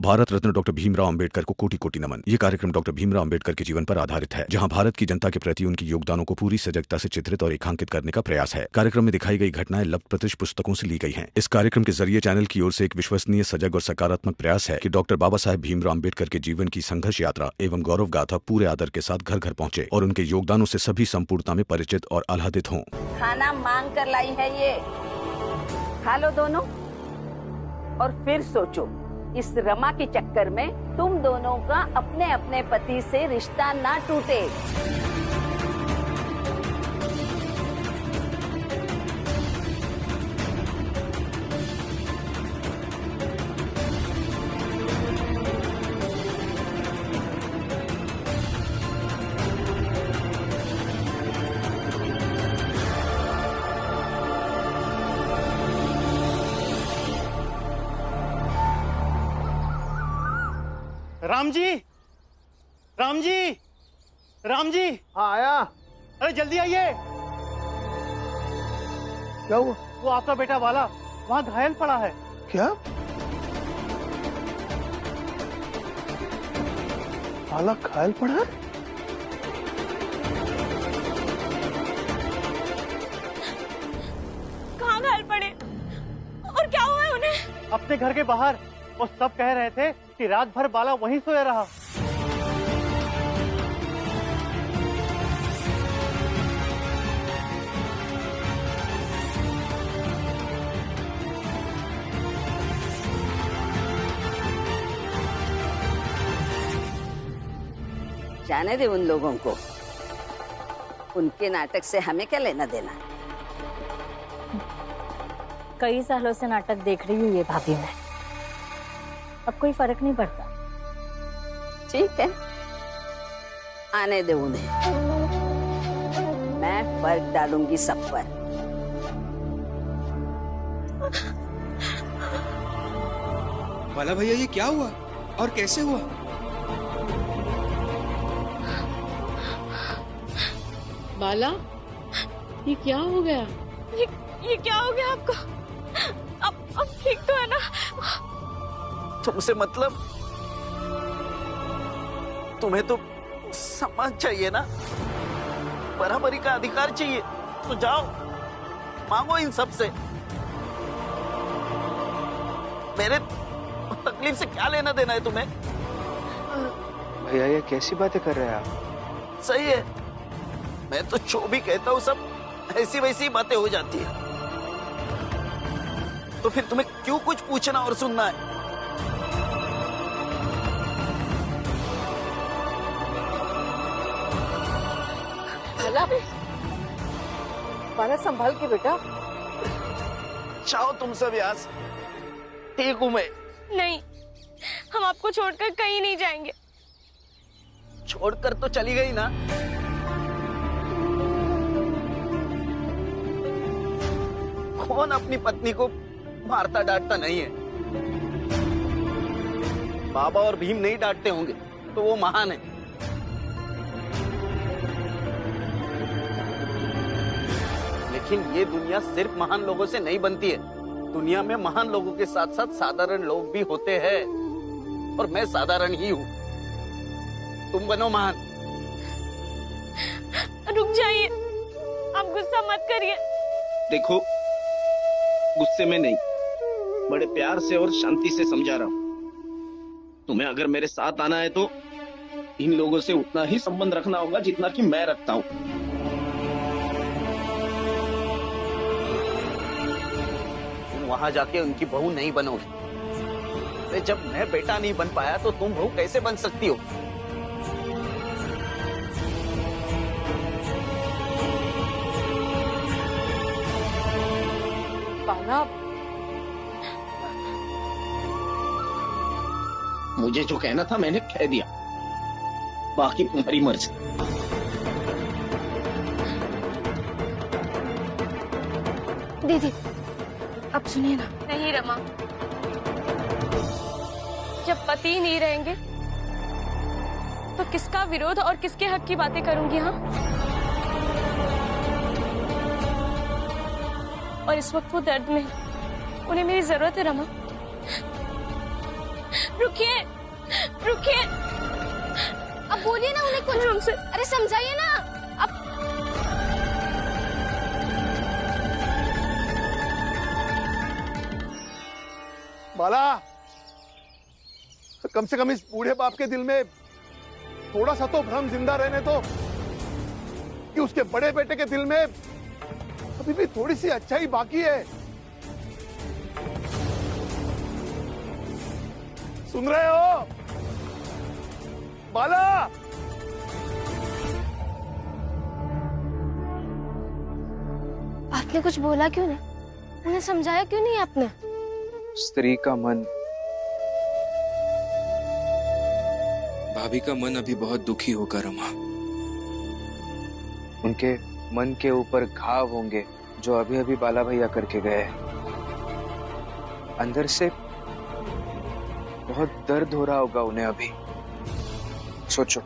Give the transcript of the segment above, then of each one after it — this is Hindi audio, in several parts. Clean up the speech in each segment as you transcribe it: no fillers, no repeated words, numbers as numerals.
भारत रत्न डॉक्टर भीमराव अंबेडकर को कोटि कोटि नमन। ये कार्यक्रम डॉक्टर भीमराव अंबेडकर के जीवन पर आधारित है, जहां भारत की जनता के प्रति उनके योगदानों को पूरी सजगता से चित्रित और रेखांकित करने का प्रयास है। कार्यक्रम में दिखाई गई घटनाएं लब्ध प्रतिष्ठ पुस्तकों से ली गई हैं। इस कार्यक्रम के जरिए चैनल की ओर से एक विश्वसनीय, सजग और सकारात्मक प्रयास है कि डॉक्टर बाबा साहेब भीमराव अंबेडकर के जीवन की संघर्ष यात्रा एवं गौरव गाथा पूरे आदर के साथ घर घर पहुंचे और उनके योगदानों से सभी संपूर्णता में परिचित और आह्लादित हों। खाना मांग कर लाई है ये, खा लो दोनों और फिर सोचो, इस रमा के चक्कर में तुम दोनों का अपने अपने पति से रिश्ता ना टूटे। राम जी, राम जी, राम जी। हाँ आया। अरे जल्दी आइए। क्या हुआ? वो आपका बेटा वाला वहाँ घायल पड़ा है। क्या? वाला घायल पड़ा है? कहाँ घायल पड़े और क्या हुआ है उन्हें? अपने घर के बाहर। वो सब कह रहे थे कि रात भर बाला वहीं सोया रहा। जाने दे उन लोगों को, उनके नाटक से हमें क्या लेना देना। कई सालों से नाटक देख रही हूँ ये भाभी मैं, अब कोई फर्क नहीं पड़ता। ठीक है, आने दे उन्हें, मैं फर्क डालूंगी सब पर। बाला भैया ये क्या हुआ और कैसे हुआ? बाला, ये क्या हो गया? ये क्या हो गया आपको? अब ठीक तो है ना? तुमसे मतलब, तुम्हें तो सम्मान चाहिए ना, बराबरी का अधिकार चाहिए, तो जाओ मांगो इन सब से। मेरे तकलीफ से क्या लेना देना है तुम्हें? भैया ये कैसी बातें कर रहे हैं आप? सही है, मैं तो जो भी कहता हूँ सब ऐसी वैसी बातें हो जाती है, तो फिर तुम्हें क्यों कुछ पूछना और सुनना है? बाला संभाल के बेटा। चाहो तुम सब यहाँ से, ठीक हूं मैं। नहीं, हम आपको छोड़कर कहीं नहीं जाएंगे। छोड़कर तो चली गई ना। कौन अपनी पत्नी को मारता डांटता नहीं है? बाबा और भीम नहीं डांटते होंगे तो वो महान है। लेकिन ये दुनिया सिर्फ महान लोगों से नहीं बनती है, दुनिया में महान लोगों के साथ साथ साधारण लोग भी होते हैं, और मैं साधारण ही हूँ। तुम बनो महान। रुक जाइए, आप गुस्सा मत करिए। देखो, गुस्से में नहीं, बड़े प्यार से और शांति से समझा रहा हूँ। तुम्हें अगर मेरे साथ आना है तो इन लोगों से उतना ही संबंध रखना होगा जितना कि मैं रखता हूँ। तुम वहां जाके उनकी बहू नहीं बनोगे। जब मैं बेटा नहीं बन पाया तो तुम बहू कैसे बन सकती हो? मुझे जो कहना था मैंने कह दिया, बाकी तुम्हारी मर्जी। दीदी, अब सुनिए ना। नहीं रमा, जब पति नहीं रहेंगे तो किसका विरोध और किसके हक की बातें करूंगी? हाँ, और इस वक्त वो दर्द में, उन्हें मेरी जरूरत है रमा। रुकिए, रुकिए। अब बोलिए ना उन्हें कुछ हमसे। अरे समझाइए ना अब। बाला, कम से कम इस बूढ़े बाप के दिल में थोड़ा सा तो भ्रम जिंदा रहने दो कि उसके बड़े बेटे के दिल में अभी भी थोड़ी सी अच्छाई बाकी है। सुन रहे हो बाला? आपने कुछ बोला क्यों नहीं? उन्हें समझाया क्यों नहीं आपने? स्त्री का मन, भाभी का मन अभी बहुत दुखी होगा रमा। उनके मन के ऊपर घाव होंगे जो अभी अभी बाला भैया करके गए। अंदर से बहुत दर्द हो रहा होगा उन्हें अभी। सोचो,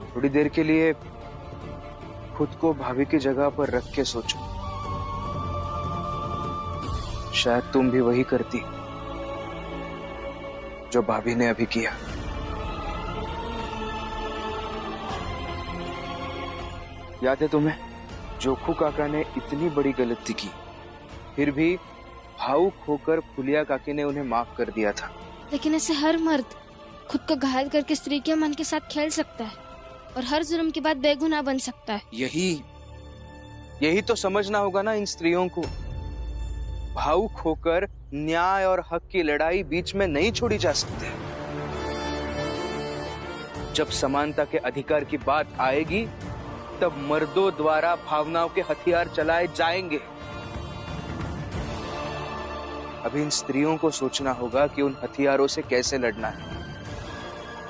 थोड़ी देर के लिए खुद को भाभी की जगह पर रख के सोचो, शायद तुम भी वही करती जो भाभी ने अभी किया। याद है तुम्हें, जोखू काका ने इतनी बड़ी गलती की, फिर भी भावुक होकर फुलिया काकी ने उन्हें माफ कर दिया था। लेकिन ऐसे हर मर्द खुद को घायल करके स्त्री के मन के साथ खेल सकता है और हर जुर्म के बाद बेगुनाह बन सकता है। यही तो समझना होगा ना इन स्त्रियों को। भावुक होकर न्याय और हक की लड़ाई बीच में नहीं छोड़ी जा सकती। जब समानता के अधिकार की बात आएगी तब मर्दों द्वारा भावनाओं के हथियार चलाए जाएंगे। अभी इन स्त्रियों को सोचना होगा कि उन हथियारों से कैसे लड़ना है,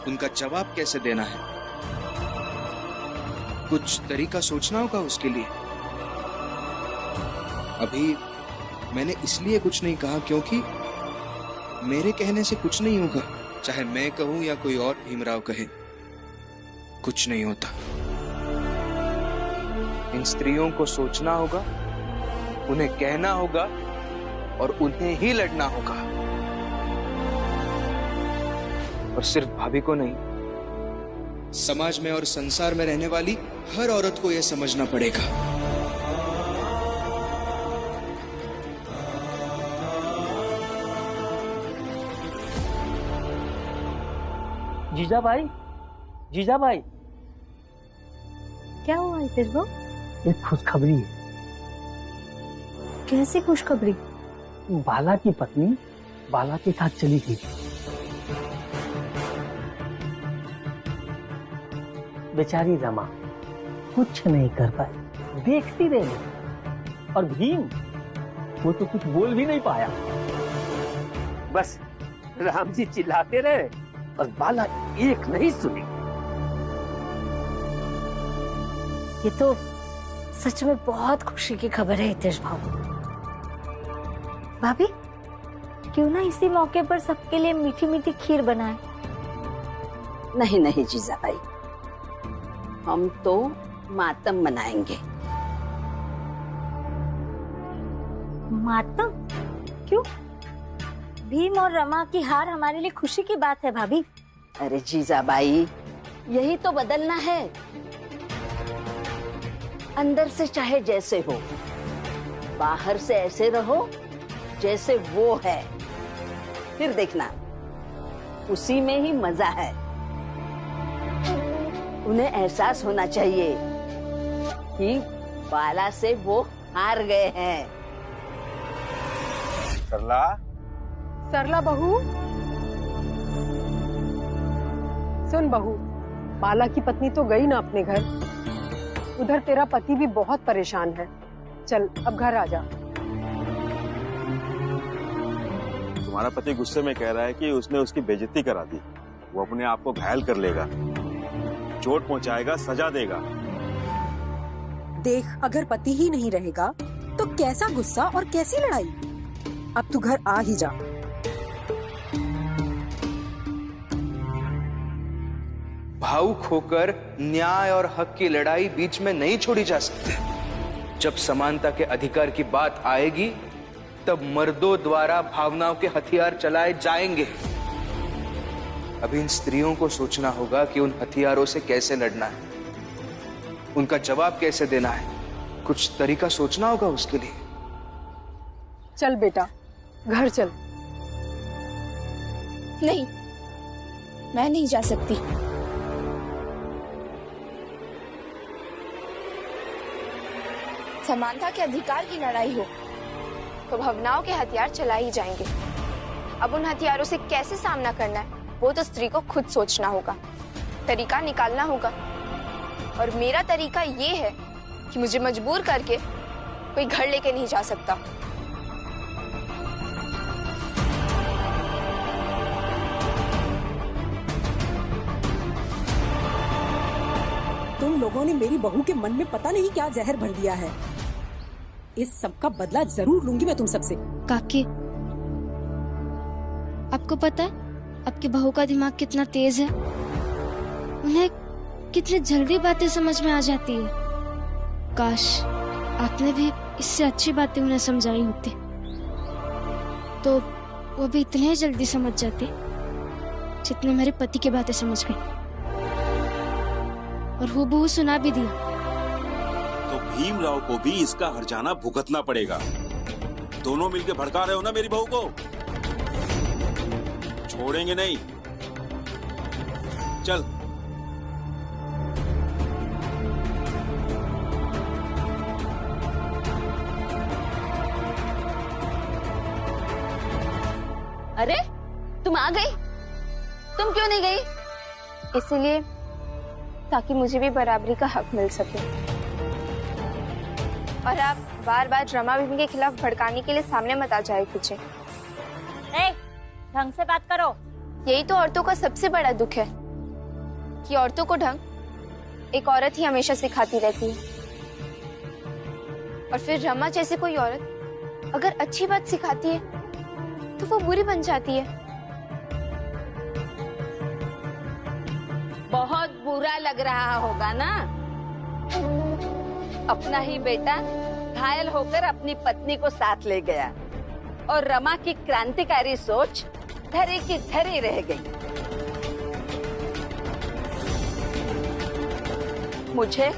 उनका जवाब कैसे देना है। कुछ तरीका सोचना होगा उसके लिए। अभी मैंने इसलिए कुछ नहीं कहा क्योंकि मेरे कहने से कुछ नहीं होगा, चाहे मैं कहूं या कोई और भीमराव कहे, कुछ नहीं होता। इन स्त्रियों को सोचना होगा, उन्हें कहना होगा और उन्हें ही लड़ना होगा। और सिर्फ भाभी को नहीं, समाज में और संसार में रहने वाली हर औरत को यह समझना पड़ेगा। जीजाबाई, जीजाबाई, क्या हुआ हितेश भाऊ? एक खुशखबरी है। कैसी खुशखबरी? बाला की पत्नी बाला के साथ चली गई। बेचारी रमा कुछ नहीं कर पाई, देखती रह गई। और भीम, वो तो कुछ बोल भी नहीं पाया। बस राम जी चिल्लाते रहे और बाला एक नहीं सुनी। ये तो सच में बहुत खुशी की खबर है हितेश भाऊ। भाभी, क्यों ना इसी मौके पर सबके लिए मीठी मीठी खीर बनाए? नहीं नहीं जीजाबाई, हम तो मातम मनाएंगे। मातम? क्यों? भीम और रमा की हार हमारे लिए खुशी की बात है भाभी। अरे जीजाबाई, यही तो बदलना है। अंदर से चाहे जैसे हो, बाहर से ऐसे रहो जैसे वो है। फिर देखना, उसी में ही मजा है। उन्हें एहसास होना चाहिए कि बाला से वो हार गए हैं। सरला, सरला बहू, सुन बहू, बाला की पत्नी तो गई ना अपने घर, उधर तेरा पति भी बहुत परेशान है। चल अब घर आ जा। तुम्हारा पति गुस्से में कह रहा है कि उसने उसकी बेइज्जती करा दी। वो अपने आप को घायल कर लेगा, चोट पहुंचाएगा, सजा देगा। देख, अगर पति ही नहीं रहेगा तो कैसा गुस्सा और कैसी लड़ाई। अब तू घर आ ही जा। भावुक होकर न्याय और हक की लड़ाई बीच में नहीं छोड़ी जा सकती। जब समानता के अधिकार की बात आएगी तब मर्दों द्वारा भावनाओं के हथियार चलाए जाएंगे। अभी इन स्त्रियों को सोचना होगा कि उन हथियारों से कैसे लड़ना है, उनका जवाब कैसे देना है। कुछ तरीका सोचना होगा उसके लिए। चल बेटा, घर चल। नहीं, मैं नहीं जा सकती। समानता के अधिकार की लड़ाई हो तो भावनाओं के हथियार चला ही जाएंगे। अब उन हथियारों से कैसे सामना करना है वो तो स्त्री को खुद सोचना होगा, तरीका निकालना होगा। और मेरा तरीका ये है कि मुझे मजबूर करके कोई घर लेके नहीं जा सकता। तुम लोगों ने मेरी बहू के मन में पता नहीं क्या जहर भर दिया है। इस सब का बदला जरूर लूंगी मैं तुम सबसे। काकी, आपको पता है आपकी बहू का दिमाग कितना तेज है? उन्हें कितनी जल्दी बातें समझ में आ जाती है। काश आपने भी इससे अच्छी बातें उन्हें समझाई होती तो वो भी इतने जल्दी समझ जाती जितने मेरे पति की बातें समझ गई। और वो बहू सुना भी दिया। तो भीमराव को भी इसका हर्जाना भुगतना पड़ेगा। दोनों मिलके भड़का रहे हो ना मेरी बहू को, छोड़ेंगे नहीं। चल। अरे तुम आ गई, तुम क्यों नहीं गई? इसलिए ताकि मुझे भी बराबरी का हक मिल सके। और आप बार बार रमा बीबी के खिलाफ भड़काने के लिए सामने मत आ जाए कीजिए। ढंग से बात करो। यही तो औरतों का सबसे बड़ा दुख है कि औरतों को ढंग एक औरत ही हमेशा सिखाती रहती है। और फिर रमा जैसे कोई औरत अगर अच्छी बात सिखाती है तो वो बुरी बन जाती है। बहुत बुरा लग रहा होगा ना? अपना ही बेटा घायल होकर अपनी पत्नी को साथ ले गया और रमा की क्रांतिकारी सोच धरी की धरी रह गई। मुझे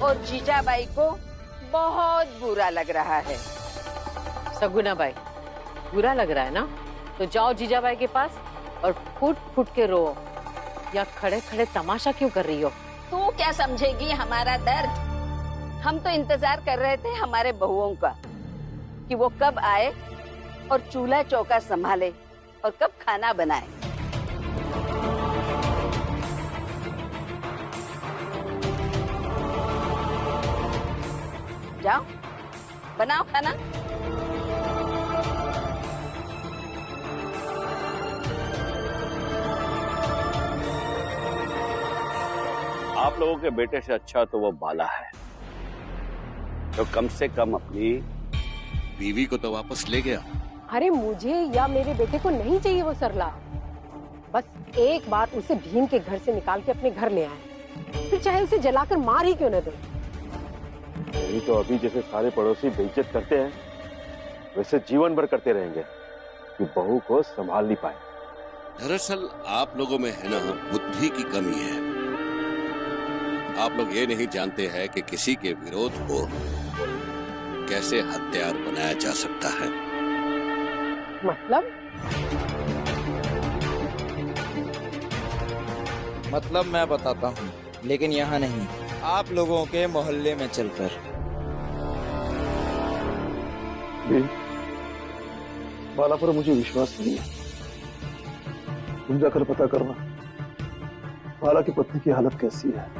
और जीजाबाई को बहुत बुरा लग रहा है। सगुना बाई, बुरा लग रहा है ना? तो जाओ जीजाबाई के पास और फूट फूट के रो। या खड़े खड़े तमाशा क्यों कर रही हो? तू क्या समझेगी हमारा दर्द? हम तो इंतजार कर रहे थे हमारे बहुओं का कि वो कब आए और चूल्हा चौका संभाले और कब खाना बनाए। जाओ बनाओ खाना। आप लोगों के बेटे से अच्छा तो वो बाला है, तो कम से कम अपनी बीवी को तो वापस ले गया। अरे मुझे या मेरे बेटे को नहीं चाहिए वो सरला। बस एक बार उसे भीम के घर से निकाल के अपने घर ले आए, फिर चाहे उसे जलाकर मार ही क्यों न दे। यही तो अभी जैसे सारे पड़ोसी बेइज्जत करते हैं वैसे जीवन भर करते रहेंगे कि बहू को संभाल नहीं पाए। दरअसल आप लोगों में है ना बुद्धि की कमी है। आप लोग ये नहीं जानते हैं कि किसी के विरोध को कैसे हथियार बनाया जा सकता है। मतलब मैं बताता हूँ, लेकिन यहाँ नहीं, आप लोगों के मोहल्ले में चलकर। बाला पर मुझे विश्वास नहीं है। तुम जाकर पता करना बाला की पत्नी की हालत कैसी है।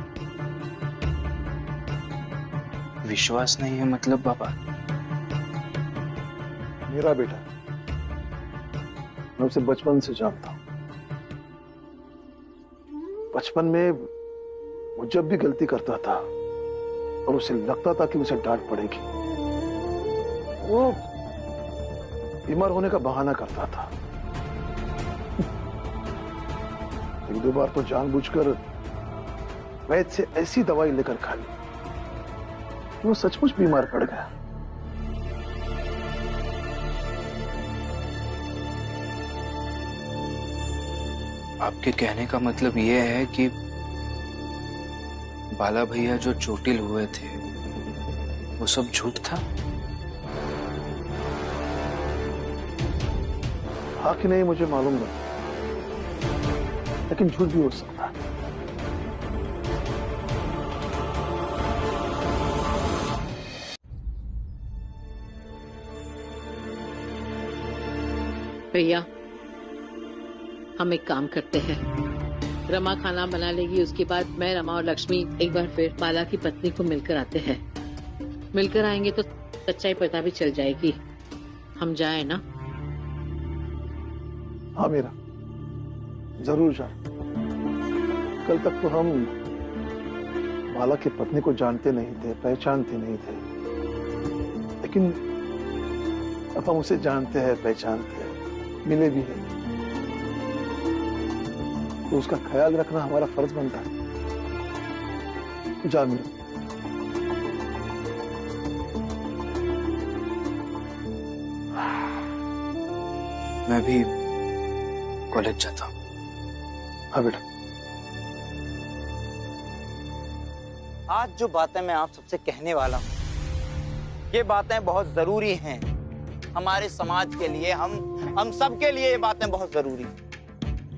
विश्वास नहीं है मतलब बाबा? मेरा बेटा, मैं उसे बचपन से जानता हूं। बचपन में वो जब भी गलती करता था और उसे लगता था कि उसे डांट पड़ेगी, वो बीमार होने का बहाना करता था। एक दो बार तो जानबूझकर वैद्य से ऐसी दवाई लेकर खा ली, वो सचमुच बीमार पड़ गया। आपके कहने का मतलब ये है कि बाला भैया जो चोटिल हुए थे वो सब झूठ था? हाँ कि नहीं मुझे मालूम नहीं, लेकिन झूठ भी हो सकता है। भैया हम एक काम करते हैं, रमा खाना बना लेगी, उसके बाद मैं, रमा और लक्ष्मी एक बार फिर बाला की पत्नी को मिलकर आते हैं। मिलकर आएंगे तो सच्चाई पता भी चल जाएगी। हम जाए ना? हाँ मीरा, जरूर जा। कल तक तो हम बाला की पत्नी को जानते नहीं थे, पहचानते नहीं थे, लेकिन अब हम उसे जानते हैं, पहचानते हैं, मिले भी हैं, तो उसका ख्याल रखना हमारा फर्ज बनता है। जा मीरा। मैं भी कॉलेज जाता हूँ। हाँ बेटा। आज जो बातें मैं आप सबसे कहने वाला हूँ, ये बातें बहुत जरूरी हैं हमारे समाज के लिए, हम सब के लिए ये बातें बहुत जरूरी हैं।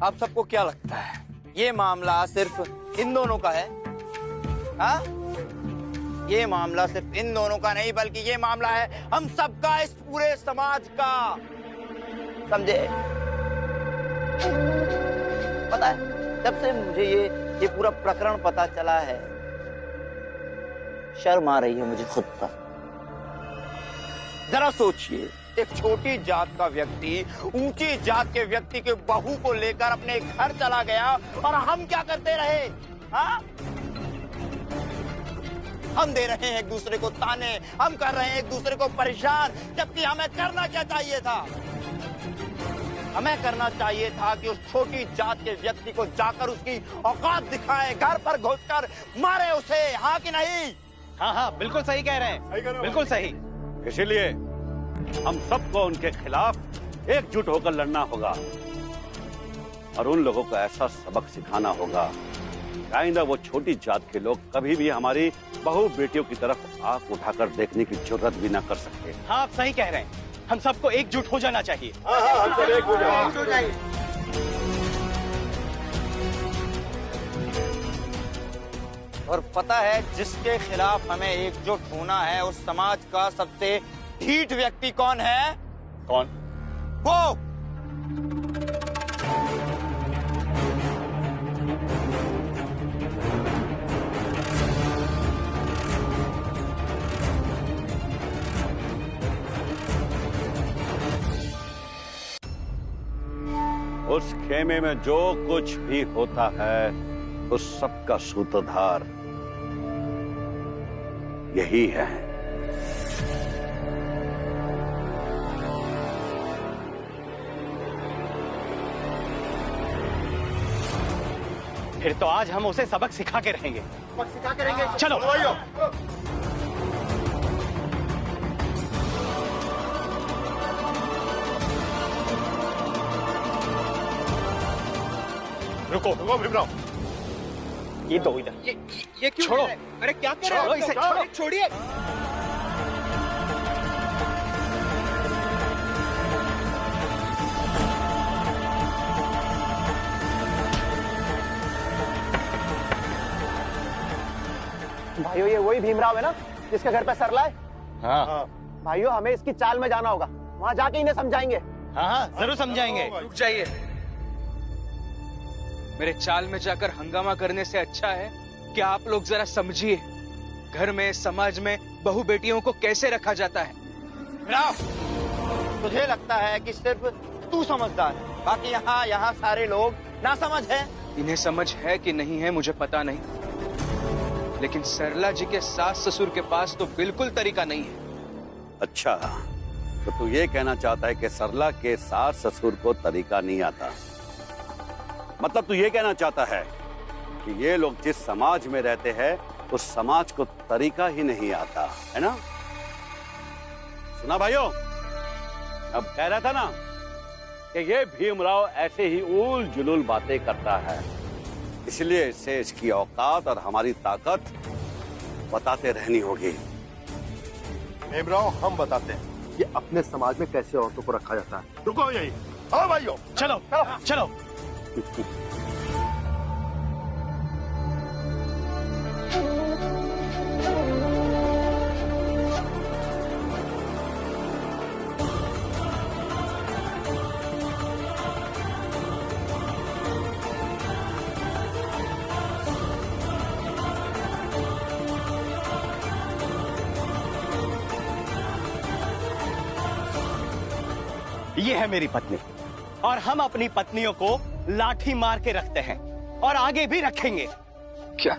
आप सबको क्या लगता है ये मामला सिर्फ इन दोनों का है? हाँ, ये मामला सिर्फ इन दोनों का नहीं, बल्कि ये मामला है हम सबका, इस पूरे समाज का। समझे? पता है, जब से मुझे ये पूरा प्रकरण पता चला है, शर्म आ रही है मुझे खुद पर। जरा सोचिए, एक छोटी जात का व्यक्ति ऊंची जात के व्यक्ति के बहू को लेकर अपने घर चला गया, और हम क्या करते रहे? हाँ, हम दे रहे हैं एक दूसरे को ताने, हम कर रहे हैं एक दूसरे को परेशान, जबकि हमें करना क्या चाहिए था? हमें करना चाहिए था कि उस छोटी जात के व्यक्ति को जाकर उसकी औकात दिखाएं, घर पर घुसकर मारे उसे। हाँ कि नहीं? हाँ हाँ, बिल्कुल सही कह रहे हैं, बिल्कुल सही। इसीलिए हम सबको उनके खिलाफ एकजुट होकर लड़ना होगा और उन लोगों को ऐसा सबक सिखाना होगा कि आइंदा वो छोटी जात के लोग कभी भी हमारी बहू बेटियों की तरफ आंख उठाकर देखने की जरूरत भी ना कर सकते। हाँ, आप सही कह रहे हैं, हम सबको एकजुट हो जाना चाहिए। हम सब एक हो जाए। और पता है, जिसके खिलाफ हमें एकजुट होना है, उस समाज का सबसे ढीठ व्यक्ति कौन है? कौन? वो उस खेमे में जो कुछ भी होता है, उस सब का सूत्रधार यही है। फिर तो आज हम उसे सबक सिखा के रहेंगे। सबक सिखा के रहेंगे। चलो। रुको भीमराव, ये दो इधर। ये क्यों? छोड़ो। अरे क्या कर रहे हो? छोड़ो इसे, छोड़ो। छोड़िए। भाइयों, ये वही भीमराव है ना जिसके घर पे सरला है? हाँ। भाइयों, हमें इसकी चाल में जाना होगा, वहाँ जाके इन्हें समझाएंगे। हाँ हाँ, जरूर समझाएंगे। रुक जाइए। मेरे चाल में जाकर हंगामा करने से अच्छा है कि आप लोग जरा समझिए, घर में, समाज में बहू बेटियों को कैसे रखा जाता है। तुझे लगता है कि सिर्फ तू समझदार है, बाकी यहाँ सारे लोग ना समझ है। इन्हें समझ है कि नहीं है मुझे पता नहीं, लेकिन सरला जी के सास ससुर के पास तो बिल्कुल तरीका नहीं है। अच्छा, तो तू ये कहना चाहता है कि सरला के सास ससुर को तरीका नहीं आता? मतलब तू ये कहना चाहता है कि ये लोग जिस समाज में रहते हैं उस समाज को तरीका ही नहीं आता, है ना? सुना भाइयों, अब कह रहा था ना कि ये भीमराव ऐसे ही उल जुलूल बातें करता है, इसलिए इसे इसकी औकात और हमारी ताकत बताते रहनी होगी। भीमराव, हम बताते हैं कि अपने समाज में कैसे औरतों को रखा जाता है। रुको यही, आओ भाइयों, चलो चलो। ये है मेरी पत्नी और हम अपनी पत्नियों को लाठी मार के रखते हैं और आगे भी रखेंगे। क्या